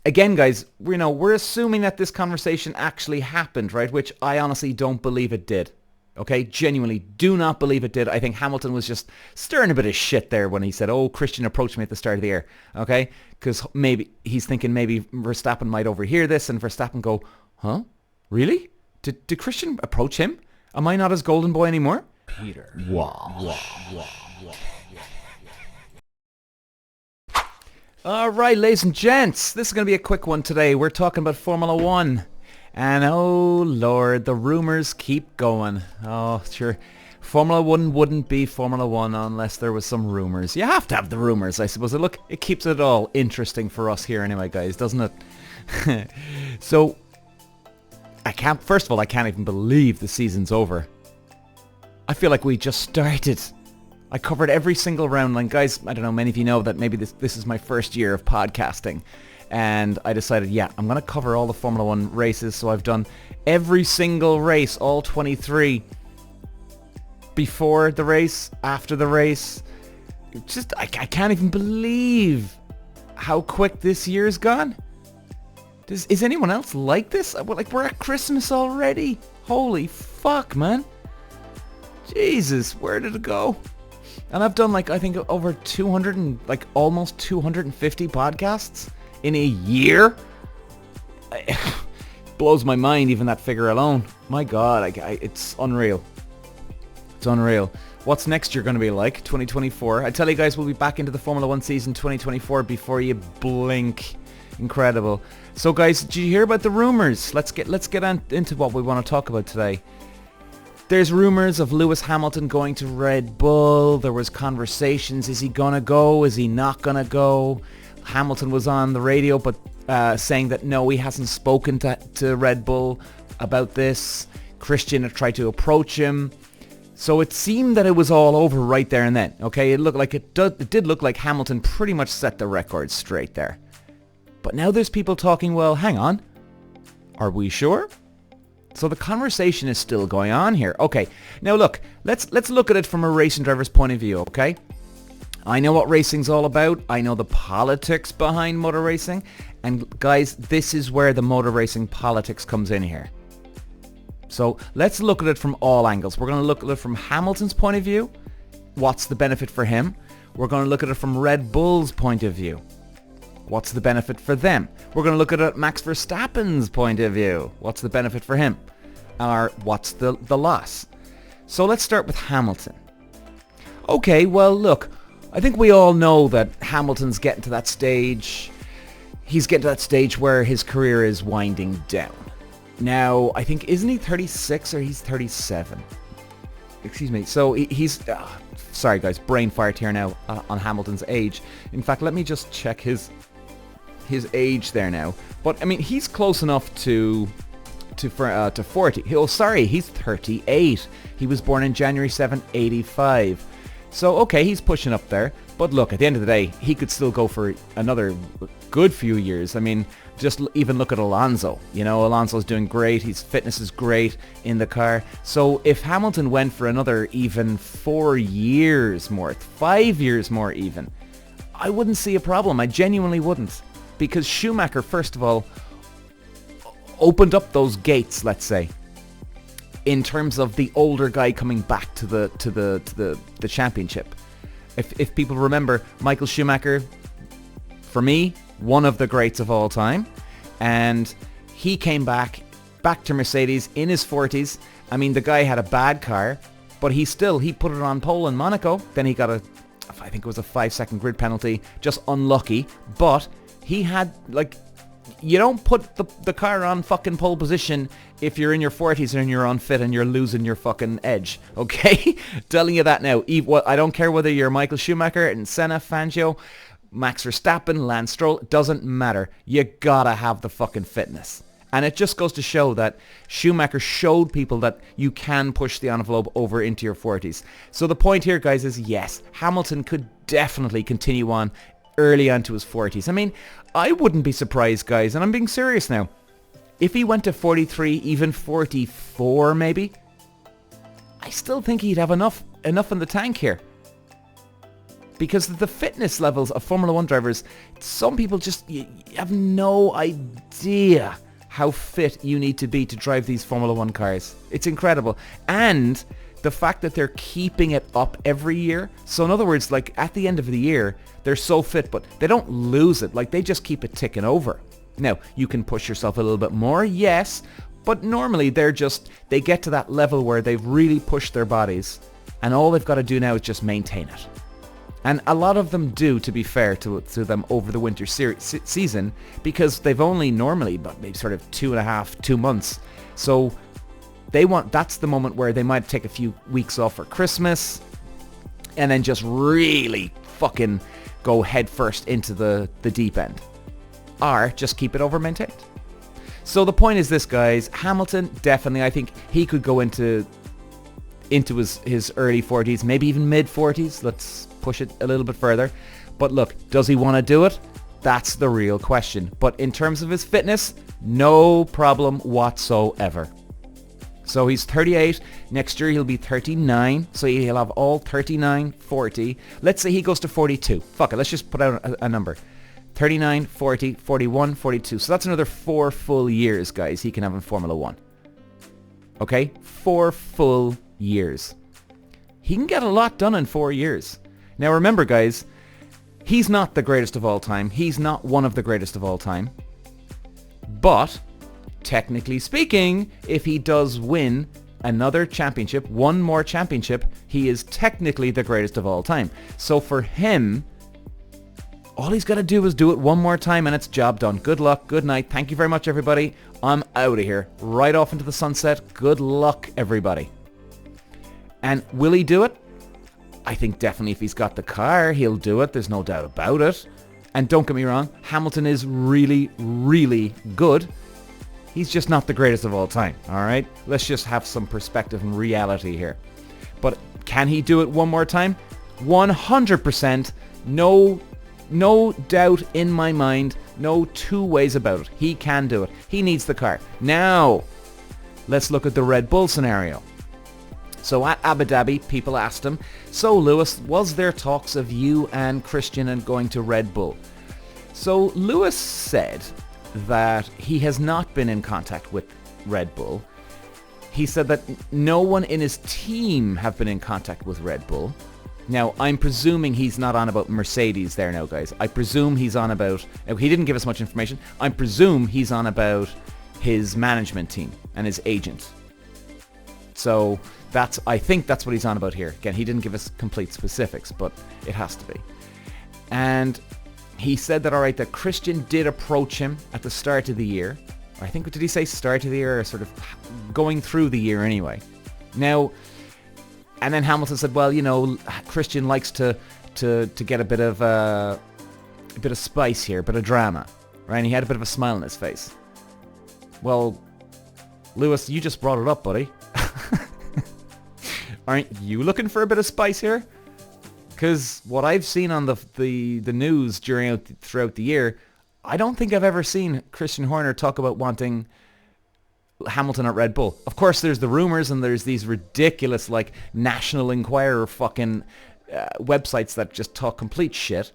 again, guys, we're assuming that this conversation actually happened, right? Which I honestly don't believe it did. Okay, genuinely do not believe it did. I think Hamilton was just stirring a bit of shit there when he said, "Oh, Christian approached me at the start of the year." Okay, because maybe he's thinking maybe Verstappen might overhear this, and Verstappen go, "Huh? Really? Did Christian approach him? Am I not his golden boy anymore?" Peter. All right, ladies and gents, this is going to be a quick one today. We're talking about Formula One. And oh Lord, the rumours keep going. Oh, sure. Formula One wouldn't be Formula One unless there was some rumours. You have to have the rumours, I suppose. Look, it keeps it all interesting for us here anyway, guys, doesn't it? So, first of all, I can't even believe the season's over. I feel like we just started. I covered every single round. And guys, I don't know, many of you know that maybe this is my first year of podcasting. And I decided, yeah, I'm going to cover all the Formula 1 races. So I've done every single race, all 23, before the race, after the race. I can't even believe how quick this year's gone. Is anyone else like this? Like, we're at Christmas already. Holy fuck, man. Jesus, where did it go? And I've done, like, I think over 200 and, like, almost 250 podcasts in a year. Blows my mind, even that figure alone. My God, it's unreal. It's unreal. What's next year going to be like? 2024. I tell you guys, we'll be back into the Formula 1 season 2024 before you blink. Incredible. So guys, did you hear about the rumors? Let's get into what we want to talk about today. There's rumors of Lewis Hamilton going to Red Bull. There was conversations. Is he going to go? Is he not going to go? Hamilton was on the radio, but saying that no, he hasn't spoken to Red Bull about this. Christian had tried to approach him. So it seemed that it was all over right there and then. Okay, it looked like it did look like Hamilton pretty much set the record straight there. But now there's people talking, well, hang on. Are we sure? So the conversation is still going on here. Okay, now look, let's look at it from a racing driver's point of view, okay? I know what racing's all about. I know the politics behind motor racing. And guys, this is where the motor racing politics comes in here. So let's look at it from all angles. We're going to look at it from Hamilton's point of view. What's the benefit for him? We're going to look at it from Red Bull's point of view. What's the benefit for them? We're going to look at it Max Verstappen's point of view. What's the benefit for him? Or what's the loss? So let's start with Hamilton. Okay, well look, I think we all know that Hamilton's getting to that stage. He's getting to that stage where his career is winding down. Now, I think, isn't he 36 or he's 37? Excuse me. So he's... sorry guys, brain fart here now on Hamilton's age. In fact, let me just check his age there now. But I mean, he's close enough to 40. Oh, sorry, he's 38. He was born in January 7, 85. So okay, he's pushing up there. But look, at the end of the day, he could still go for another good few years. I mean, just even look at Alonso. You know, Alonso's doing great. His fitness is great in the car. So if Hamilton went for another even 4 years more, 5 years more even, I wouldn't see a problem. I genuinely wouldn't. Because Schumacher, first of all, opened up those gates, let's say, in terms of the older guy coming back to the championship. If people remember, Michael Schumacher, for me, one of the greats of all time, and he came back to Mercedes in his 40s. I mean, the guy had a bad car, but he put it on pole in Monaco. Then he got I think it was a 5-second grid penalty, just unlucky. But he had, like, you don't put the car on fucking pole position if you're in your 40s and you're unfit and you're losing your fucking edge, okay? Telling you that now. I don't care whether you're Michael Schumacher and Senna, Fangio, Max Verstappen, Lance Stroll, it doesn't matter. You gotta have the fucking fitness. And it just goes to show that Schumacher showed people that you can push the envelope over into your 40s. So the point here, guys, is yes, Hamilton could definitely continue on early onto his 40s. I mean, I wouldn't be surprised, guys, and I'm being serious now, if he went to 43, even 44 maybe, I still think he'd have enough in the tank here. because the fitness levels of Formula 1 drivers, some people just you have no idea how fit you need to be to drive these Formula 1 cars. It's incredible. And the fact that they're keeping it up every year. So in other words, like at the end of the year, they're so fit, but they don't lose it. Like they just keep it ticking over. Now, you can push yourself a little bit more, yes, but normally they get to that level where they've really pushed their bodies, and all they've got to do now is just maintain it. And a lot of them do, to be fair to them, over the winter season, because they've only normally about maybe sort of 2 months. So that's the moment where they might take a few weeks off for Christmas and then just really fucking go head first into the deep end. Or just keep it over maintained. So the point is this, guys. Hamilton, definitely, I think he could go into his early 40s, maybe even mid 40s. Let's push it a little bit further. But look, does he want to do it? That's the real question. But in terms of his fitness, no problem whatsoever. So he's 38. Next year he'll be 39. So he'll have all 39, 40. Let's say he goes to 42. Fuck it, let's just put out a number. 39, 40, 41, 42. So that's another 4 full years, guys, he can have in Formula 1. Okay? 4 full years. He can get a lot done in 4 years. Now remember, guys, he's not the greatest of all time. He's not one of the greatest of all time. But, technically speaking, if he does win another championship, one more championship, he is technically the greatest of all time. So for him, all he's got to do is do it one more time and it's job done. Good luck. Good night. Thank you very much, everybody. I'm out of here. Right off into the sunset. Good luck, everybody. And will he do it? I think definitely if he's got the car, he'll do it. There's no doubt about it. And don't get me wrong, Hamilton is really, really good. He's just not the greatest of all time, all right? Let's just have some perspective and reality here. But can he do it one more time? 100%. No doubt in my mind. No two ways about it. He can do it. He needs the car. Now, let's look at the Red Bull scenario. So at Abu Dhabi, people asked him, so Lewis, was there talks of you and Christian and going to Red Bull? So Lewis said that he has not been in contact with Red Bull. He said that no one in his team have been in contact with Red Bull. Now, I'm presuming he's not on about Mercedes there now, guys. I presume he's on about... He didn't give us much information. I presume he's on about his management team and his agent. So I think that's what he's on about here. Again, he didn't give us complete specifics, but it has to be. And he said that, all right, that Christian did approach him at the start of the year. I think, did he say start of the year or sort of going through the year anyway? Now, and then Hamilton said, well, you know, Christian likes to get a bit of spice here, a bit of drama, right? And he had a bit of a smile on his face. Well, Lewis, you just brought it up, buddy. Aren't you looking for a bit of spice here? Because what I've seen on the news throughout the year, I don't think I've ever seen Christian Horner talk about wanting Hamilton at Red Bull. Of course, there's the rumors and there's these ridiculous like National Enquirer fucking websites that just talk complete shit.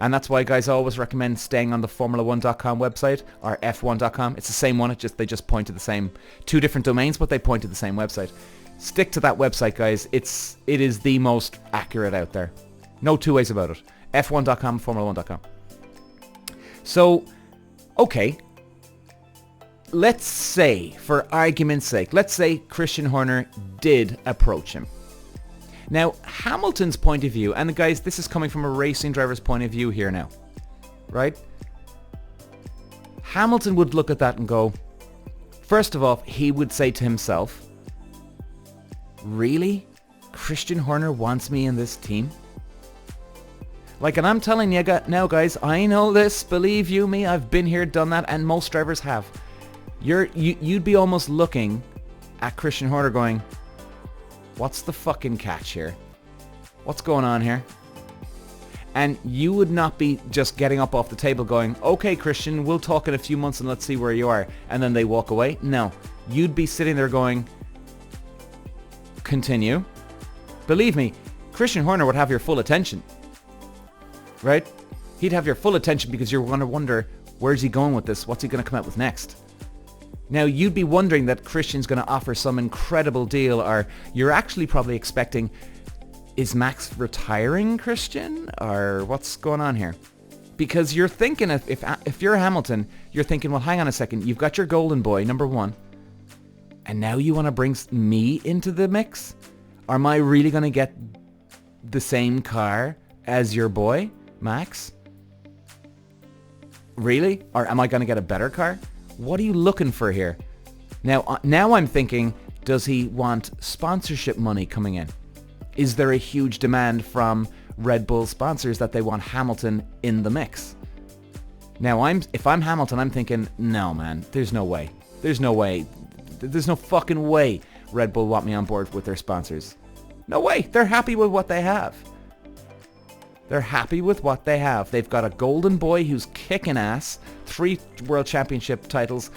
And that's why, guys, I always recommend staying on the Formula1.com website or F1.com. It's the same one. They just point to the same, 2 different domains, but they point to the same website. Stick to that website, guys. It is the most accurate out there. No two ways about it. F1.com, Formula1.com. So, okay. Let's say, for argument's sake, let's say Christian Horner did approach him. Now, Hamilton's point of view, and guys, this is coming from a racing driver's point of view here now, right? Hamilton would look at that and go, first of all, he would say to himself, really? Christian Horner wants me in this team? Like, and I'm telling you now, guys, I know this, believe you me, I've been here, done that, and most drivers have. You'd be almost looking at Christian Horner going, what's the fucking catch here? What's going on here? And you would not be just getting up off the table going, okay, Christian, we'll talk in a few months and let's see where you are. And then they walk away. No, you'd be sitting there going, continue. Believe me, Christian Horner would have your full attention. right? He'd have your full attention because you're going to wonder, where's he going with this? What's he going to come out with next? Now, you'd be wondering that Christian's going to offer some incredible deal, or you're actually probably expecting, is Max retiring, Christian? Or what's going on here? Because you're thinking, if you're Hamilton, you're thinking, well, hang on a second. You've got your golden boy, number one, and now you want to bring me into the mix? Or am I really going to get the same car as your boy, Max? Really? Or am I going to get a better car? What are you looking for here? Now I'm thinking, does he want sponsorship money coming in? Is there a huge demand from Red Bull sponsors that they want Hamilton in the mix? Now, if I'm Hamilton, I'm thinking, no, man, there's no way. There's no way. There's no fucking way Red Bull want me on board with their sponsors. No way. They're happy with what they have. They're happy with what they have. They've got a golden boy who's kicking ass, 3 World Championship titles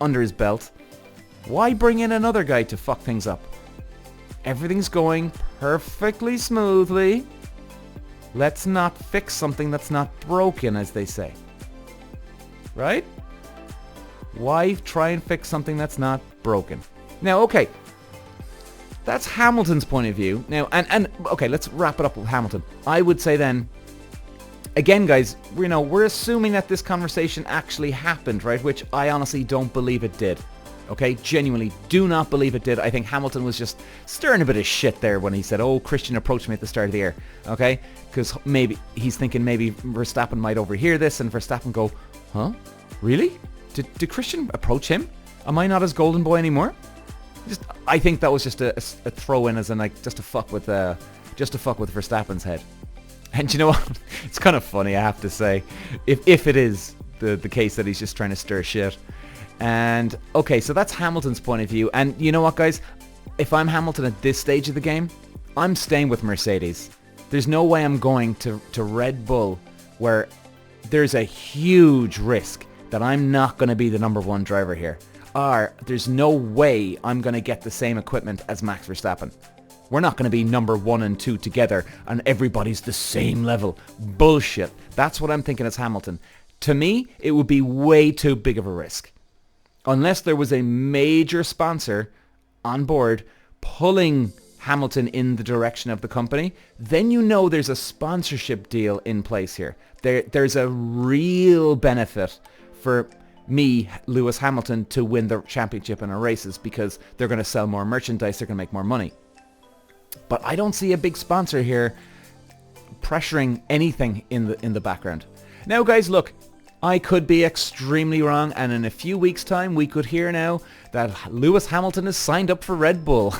under his belt. Why bring in another guy to fuck things up? Everything's going perfectly smoothly. Let's not fix something that's not broken, as they say. Right? Why try and fix something that's not broken? Now, okay. That's Hamilton's point of view. Now, and okay, let's wrap it up with Hamilton. I would say then, again, guys, we're assuming that this conversation actually happened, right? Which I honestly don't believe it did. Okay, genuinely do not believe it did. I think Hamilton was just stirring a bit of shit there when he said, oh, Christian approached me at the start of the year. Okay, because maybe he's thinking maybe Verstappen might overhear this and Verstappen go, huh? Really? Did Christian approach him? Am I not his golden boy anymore? I think that was just a throw in as in like just to fuck with Verstappen's head. And you know what? It's kind of funny, I have to say, if it is the case that he's just trying to stir shit. And okay, so that's Hamilton's point of view. And you know what, guys? If I'm Hamilton at this stage of the game, I'm staying with Mercedes. There's no way I'm going to Red Bull where there's a huge risk that I'm not going to be the number one driver here. Or there's no way I'm going to get the same equipment as Max Verstappen. We're not going to be number 1 and 2 together and everybody's the same level. Bullshit. That's what I'm thinking as Hamilton. To me, it would be way too big of a risk. Unless there was a major sponsor on board pulling Hamilton in the direction of the company, then you know there's a sponsorship deal in place here. There's a real benefit for me, Lewis Hamilton, to win the championship in our races because they're going to sell more merchandise, they're going to make more money. But I don't see a big sponsor here pressuring anything in the background. Now, guys, look, I could be extremely wrong, and in a few weeks' time, we could hear now that Lewis Hamilton is signed up for Red Bull.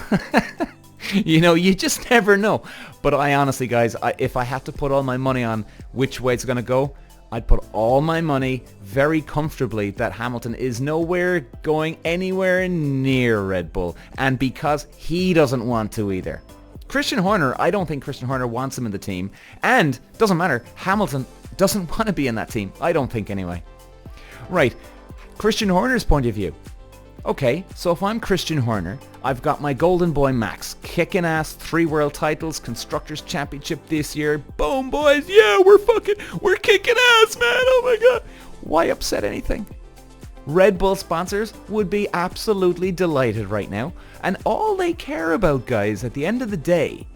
You know, you just never know. But I honestly, guys, if I had to put all my money on which way it's going to go, I'd put all my money very comfortably that Hamilton is nowhere going anywhere near Red Bull. And because he doesn't want to either. Christian Horner, I don't think Christian Horner wants him in the team. And doesn't matter, Hamilton doesn't want to be in that team. I don't think anyway. Right, Christian Horner's point of view. Okay, so if I'm Christian Horner, I've got my golden boy Max, kicking ass, 3 world titles, Constructors' Championship this year. Boom, boys, yeah, we're kicking ass, man, oh my god. Why upset anything? Red Bull sponsors would be absolutely delighted right now. And all they care about, guys, at the end of the day,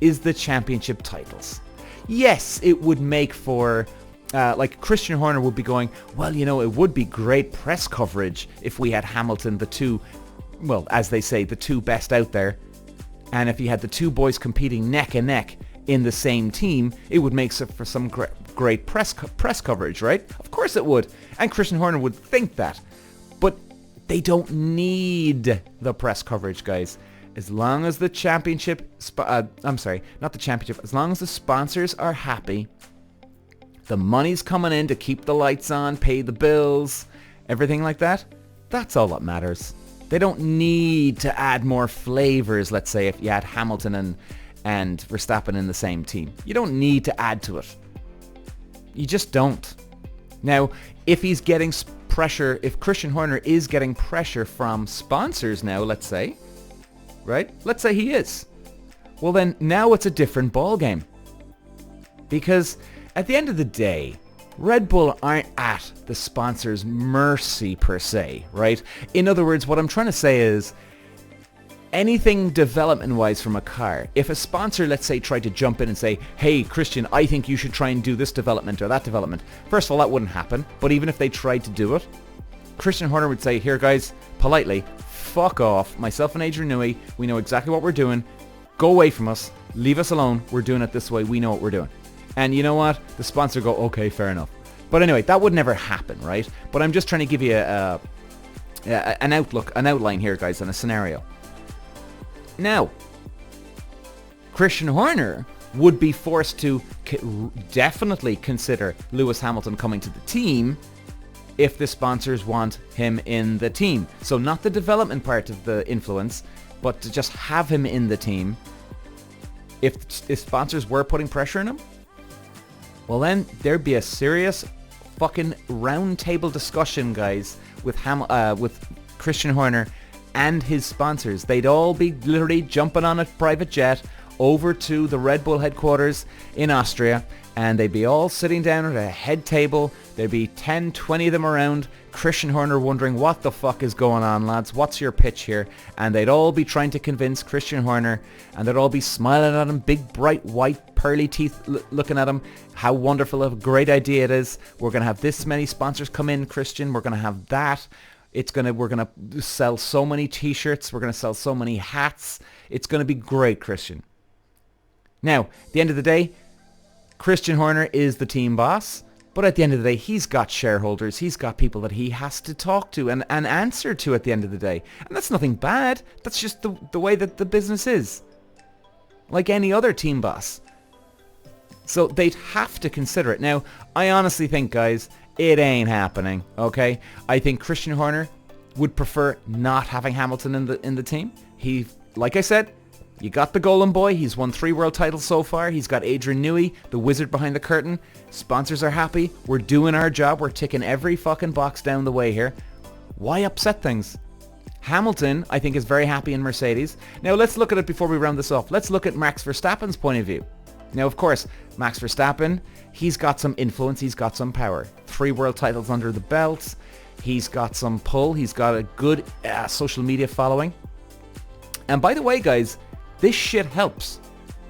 is the championship titles. Yes, it would make for... like Christian Horner would be going, well, you know, it would be great press coverage if we had Hamilton, the two, well, as they say, the 2 best out there. And if you had the 2 boys competing neck and neck in the same team, it would make for some great press coverage, right? Of course it would. And Christian Horner would think that. But they don't need the press coverage, guys. As long as the championship, as long as the sponsors are happy, the money's coming in to keep the lights on, pay the bills, everything like that, that's all that matters. They don't need to add more flavors, let's say, if you had Hamilton and Verstappen in the same team. You don't need to add to it. You just don't. Now, if he's getting pressure, if Christian Horner is getting pressure from sponsors now, let's say, right? Let's say he is. Well then, now it's a different ball game. Because at the end of the day, Red Bull aren't at the sponsor's mercy per se, right? In other words, what I'm trying to say is anything development-wise from a car, if a sponsor, let's say, tried to jump in and say, hey, Christian, I think you should try and do this development or that development. First of all, that wouldn't happen. But even if they tried to do it, Christian Horner would say, here, guys, politely, fuck off. Myself and Adrian Newey, we know exactly what we're doing. Go away from us. Leave us alone. We're doing it this way. We know what we're doing. And you know what? The sponsor go, okay, fair enough. But anyway, that would never happen, right? But I'm just trying to give you an outline here, guys, and a scenario. Now, Christian Horner would be forced to definitely consider Lewis Hamilton coming to the team if the sponsors want him in the team. So not the development part of the influence, but to just have him in the team. If sponsors were putting pressure on him, well then there'd be a serious fucking round table discussion, guys, with Christian Horner and his sponsors. They'd all be literally jumping on a private jet over to the Red Bull headquarters in Austria, and they'd be all sitting down at a head table. There'd be 10, 20 of them around. Christian Horner wondering, what the fuck is going on, lads? What's your pitch here? And they'd all be trying to convince Christian Horner, and they'd all be smiling at him, big, bright, white, pearly teeth looking at him. How wonderful, a great idea it is. We're going to have this many sponsors come in, Christian. We're going to have that. We're going to sell so many t-shirts. We're going to sell so many hats. It's going to be great, Christian. Now, at the end of the day, Christian Horner is the team boss. But at the end of the day, he's got shareholders. He's got people that he has to talk to and answer to at the end of the day. And that's nothing bad. That's just the way that the business is. Like any other team boss. So they'd have to consider it. Now, I honestly think, guys, it ain't happening, okay? I think Christian Horner would prefer not having Hamilton in the team. He, like I said, you got the golden boy. He's won 3 world titles so far. He's got Adrian Newey, the wizard behind the curtain. Sponsors are happy. We're doing our job. We're ticking every fucking box down the way here. Why upset things? Hamilton, I think, is very happy in Mercedes. Now, let's look at it before we round this off. Let's look at Max Verstappen's point of view. Now, of course, Max Verstappen, he's got some influence. He's got some power. 3 world titles under the belt. He's got some pull. He's got a good social media following. And by the way, guys, this shit helps.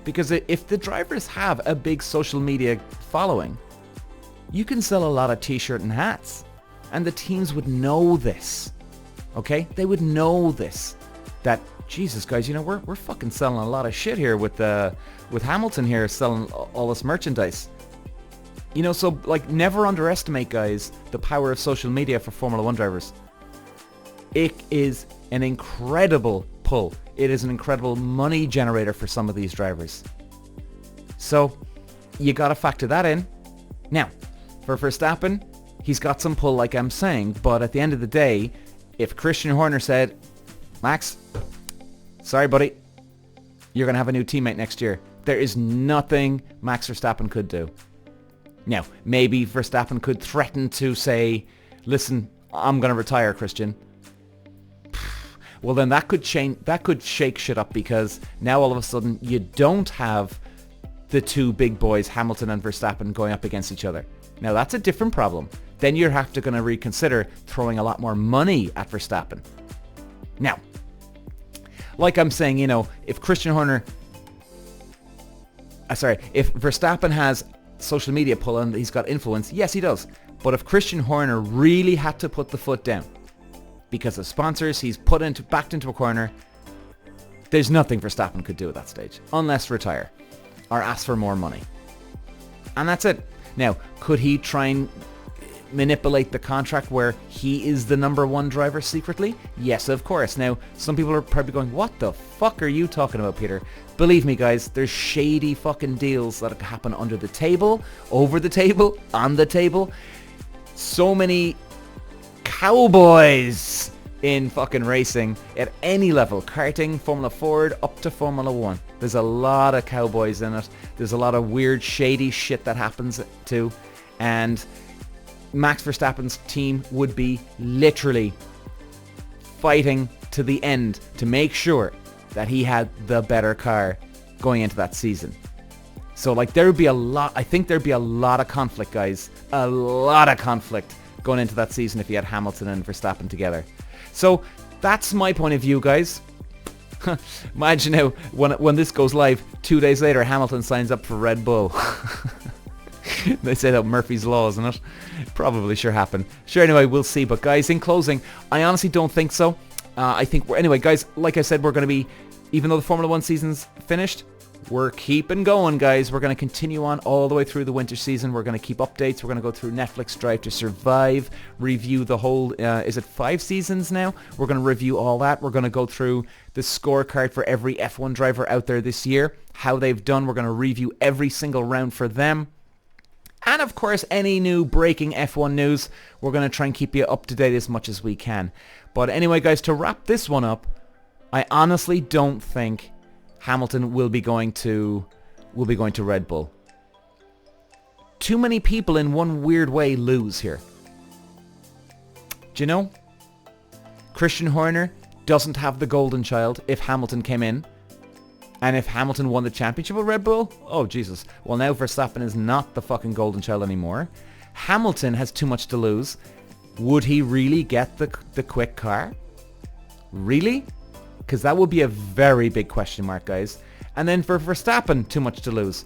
Because if the drivers have a big social media following, you can sell a lot of t-shirt and hats. And the teams would know this. Okay? They would know this. That, Jesus, guys, you know, we're fucking selling a lot of shit here with Hamilton here selling all this merchandise. You know, so, like, never underestimate, guys, the power of social media for Formula 1 drivers. It is an incredible pull. It is an incredible money generator for some of these drivers. So, you got to factor that in. Now, for Verstappen, he's got some pull, like I'm saying, but at the end of the day, if Christian Horner said, Max, sorry, buddy, you're going to have a new teammate next year, there is nothing Max Verstappen could do. Now, maybe Verstappen could threaten to say, listen, I'm going to retire, Christian. Well, then that could shake shit up, because now all of a sudden you don't have the 2 big boys, Hamilton and Verstappen, going up against each other. Now, that's a different problem. Then you're going to reconsider throwing a lot more money at Verstappen. Now, like I'm saying, you know, if Christian Horner... if Verstappen has social media pull and he's got influence, yes, he does. But if Christian Horner really had to put the foot down because of sponsors, he's backed into a corner, there's nothing Verstappen could do at that stage, unless retire or ask for more money. And that's it. Now, could he try and manipulate the contract where he is the number 1 driver secretly? Yes, of course. Now, some people are probably going, what the fuck are you talking about, Peter? Believe me, guys, there's shady fucking deals that happen under the table, over the table, on the table. So many cowboys in fucking racing at any level, karting, Formula Ford, up to Formula 1. There's a lot of cowboys in it. There's a lot of weird, shady shit that happens too. And Max Verstappen's team would be literally fighting to the end to make sure that he had the better car going into that season. So like there would be a lot, I think there'd be a lot of conflict, guys. A lot of conflict going into that season if you had Hamilton and Verstappen together. So that's my point of view, guys. Imagine now when this goes live, 2 days later Hamilton signs up for Red Bull. They say that Murphy's Law, isn't it? Probably sure happen. Sure, anyway, we'll see. But guys, in closing, I honestly don't think so. I think anyway, guys, like I said, we're going to be, even though the Formula 1 season's finished, we're keeping going, guys. We're going to continue on all the way through the winter season. We're going to keep updates. We're going to go through Netflix Drive to Survive, review the whole, is it 5 seasons now? We're going to review all that. We're going to go through the scorecard for every F1 driver out there this year, how they've done. We're going to review every single round for them. And of course, any new breaking F1 news, we're going to try and keep you up to date as much as we can. But anyway, guys, to wrap this one up, I honestly don't think Hamilton will be going to Red Bull. Too many people in one weird way lose here. Do you know? Christian Horner doesn't have the golden child if Hamilton came in. And if Hamilton won the championship with Red Bull, oh Jesus. Well, now Verstappen is not the fucking golden child anymore. Hamilton has too much to lose. Would he really get the quick car? Really? Because that would be a very big question mark, guys. And then for Verstappen, too much to lose.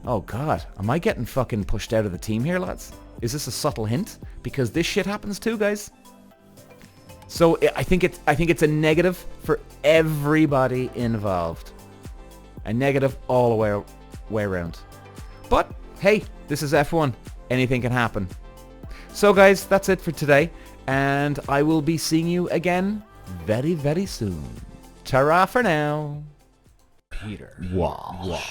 Oh God, am I getting fucking pushed out of the team here, lads? Is this a subtle hint? Because this shit happens too, guys. So I think it's a negative for everybody involved. A negative all the way around. But hey, this is F1. Anything can happen. So guys, that's it for today. And I will be seeing you again very, very soon. Ta-ra for now. Peter Walsh.